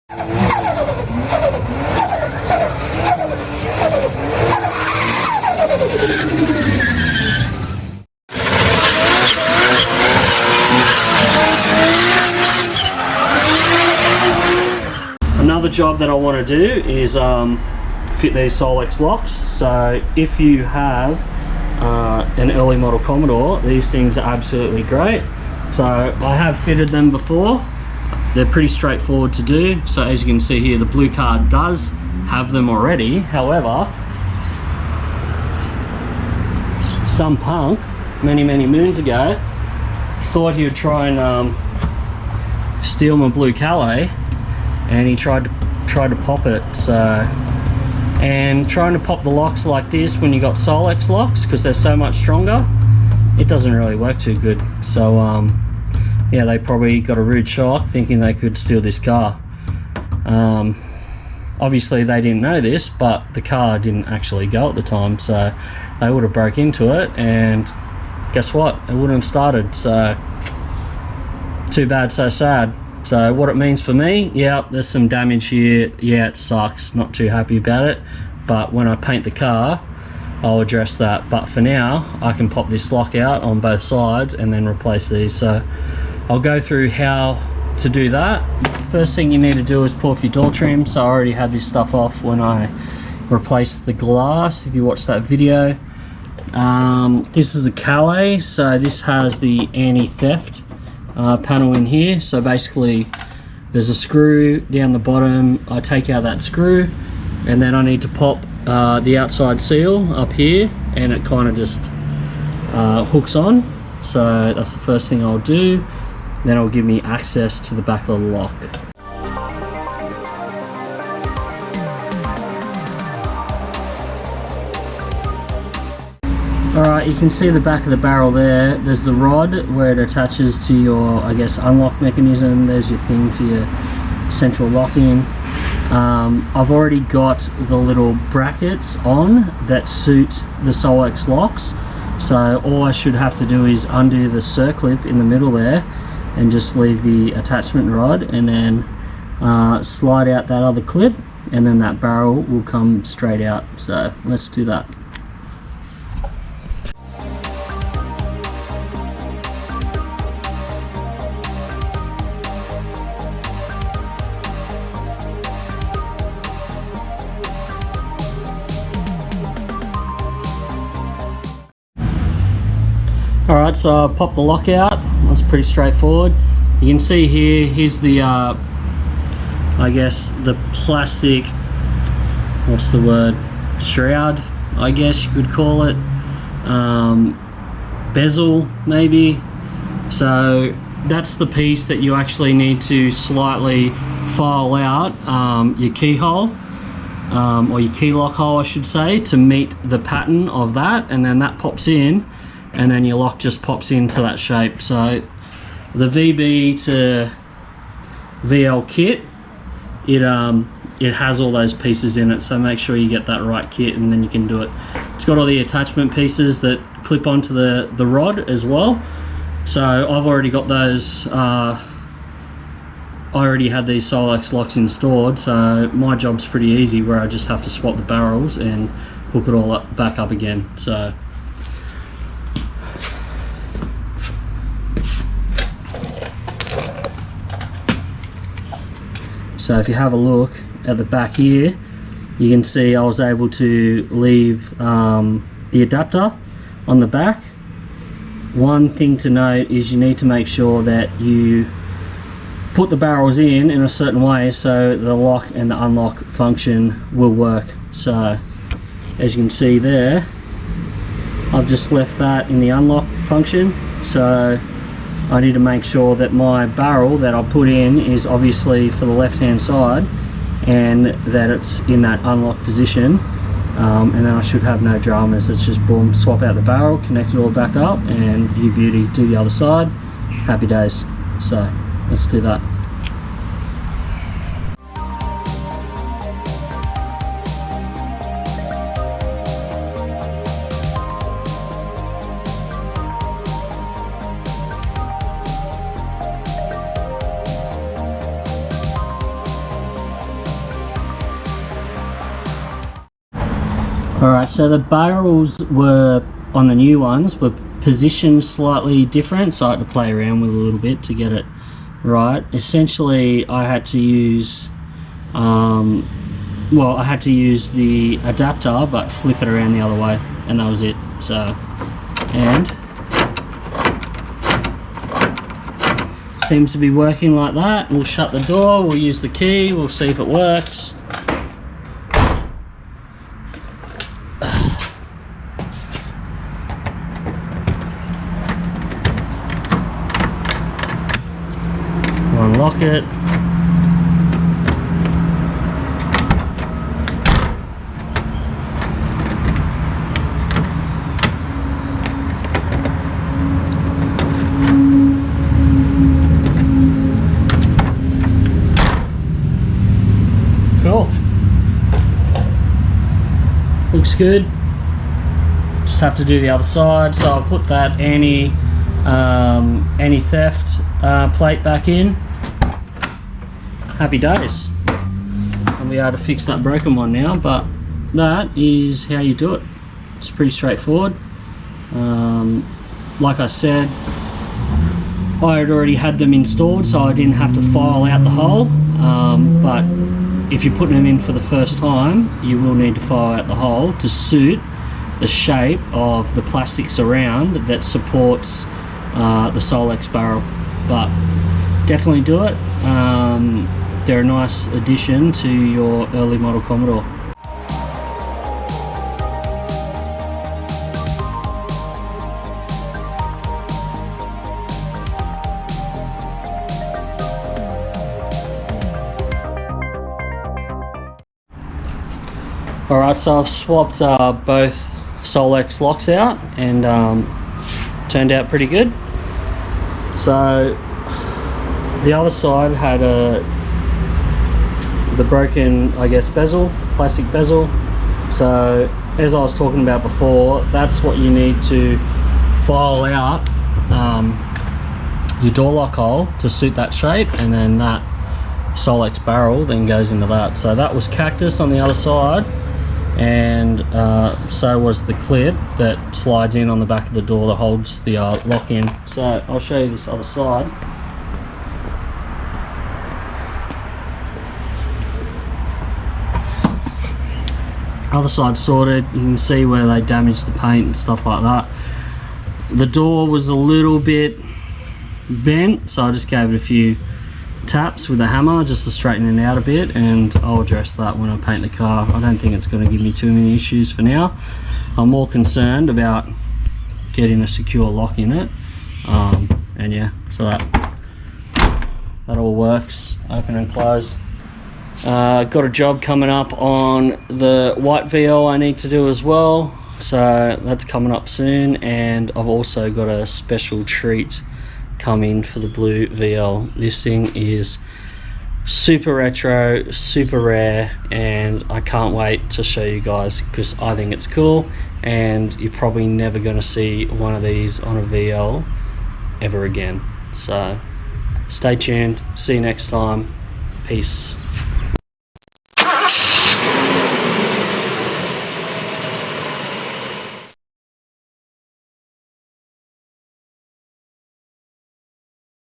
Another job that I want to do is fit these Solex locks. So if you have an early model Commodore, these things are absolutely great. So I have fitted them before. They're pretty straightforward to do. So as you can see here, the blue card does have them already. However, some punk many moons ago thought he would try and steal my blue Calais, and he tried to pop it. So, and trying to pop the locks like this when you got Solex locks, because they're so much stronger, it doesn't really work too good. So yeah, they probably got a rude shock thinking they could steal this car. Obviously they didn't know this, but the car didn't actually go at the time, so they would have broke into it, and guess what, it wouldn't have started. So too bad, so sad. So what it means for me, yeah, there's some damage here. Yeah, it sucks, not too happy about it, but when I paint the car, I'll address that. But for now, I can pop this lock out on both sides and then replace these. So I'll go through how to do that. First thing you need to do is pull off your door trim. So I already had this stuff off when I replaced the glass, if you watched that video. This is a Calais, so this has the anti-theft panel in here. So basically there's a screw down the bottom. I take out that screw, and then I need to pop the outside seal up here, and it kind of just hooks on. So that's the first thing I'll do. Then it'll give me access to the back of the lock. Alright, you can see the back of the barrel there. There's the rod where it attaches to your, I guess, unlock mechanism. There's your thing for your central locking. I've already got the little brackets on that suit the Solex locks. So all I should have to do is undo the circlip in the middle there and just leave the attachment rod, and then slide out that other clip, and then that barrel will come straight out. So let's do that. Alright, so I popped the lock out. That's pretty straightforward. You can see here's the I guess the plastic, what's the word, shroud, I guess you could call it, bezel maybe. So that's the piece that you actually need to slightly file out your keyhole, or your key lock hole I should say, to meet the pattern of that, and then that pops in, and then your lock just pops into that shape. So the VB to VL kit, it has all those pieces in it, so make sure you get that right kit and then you can do it. It's got all the attachment pieces that clip onto the rod as well. So I've already got those. I already had these Solex locks installed, so my job's pretty easy, where I just have to swap the barrels and hook it all up, back up again. So if you have a look at the back here, you can see I was able to leave the adapter on the back. One thing to note is you need to make sure that you put the barrels in a certain way so the lock and the unlock function will work. So as you can see there, I've just left that in the unlock function. So I need to make sure that my barrel that I put in is obviously for the left hand side, and that it's in that unlock position, and then I should have no dramas. It's just boom, swap out the barrel, connect it all back up, and you beauty, do the other side, happy days. So let's do that. Alright, so the barrels were, on the new ones, were positioned slightly different, so I had to play around with it a little bit to get it right. Essentially, I had to use, well, I had to use the adapter, but flip it around the other way, and that was it. So, and seems to be working like that. We'll shut the door, we'll use the key, we'll see if it works. Unlock it. Cool. Looks good. Just have to do the other side. So I'll put that anti-theft plate back in. Happy days. I'll be able to fix that broken one now, but that is how you do it. It's pretty straightforward. Like I said, I had already had them installed, so I didn't have to file out the hole, but if you're putting them in for the first time, you will need to file out the hole to suit the shape of the plastic surround that supports the Solex barrel. But definitely do it. They're a nice addition to your early model Commodore. Alright, so I've swapped both Solex locks out, and turned out pretty good. So the other side had the broken, I guess, bezel, plastic bezel. So as I was talking about before, that's what you need to file out your door lock hole to suit that shape, and then that Solex barrel then goes into that. So that was cactus on the other side, and so was the clip that slides in on the back of the door that holds the lock in. So I'll show you this other side. Other side sorted. You can see where they damaged the paint and stuff like that. The door was a little bit bent, so I just gave it a few taps with a hammer just to straighten it out a bit, and I'll address that when I paint the car. I don't think it's going to give me too many issues for now. I'm more concerned about getting a secure lock in it, and yeah, so that all works. Open and close. Got a job coming up on the white VL I need to do as well, so that's coming up soon, and I've also got a special treat coming for the blue VL. This thing is super retro, super rare, and I can't wait to show you guys because I think it's cool, and you're probably never going to see one of these on a VL ever again. So stay tuned, see you next time, peace.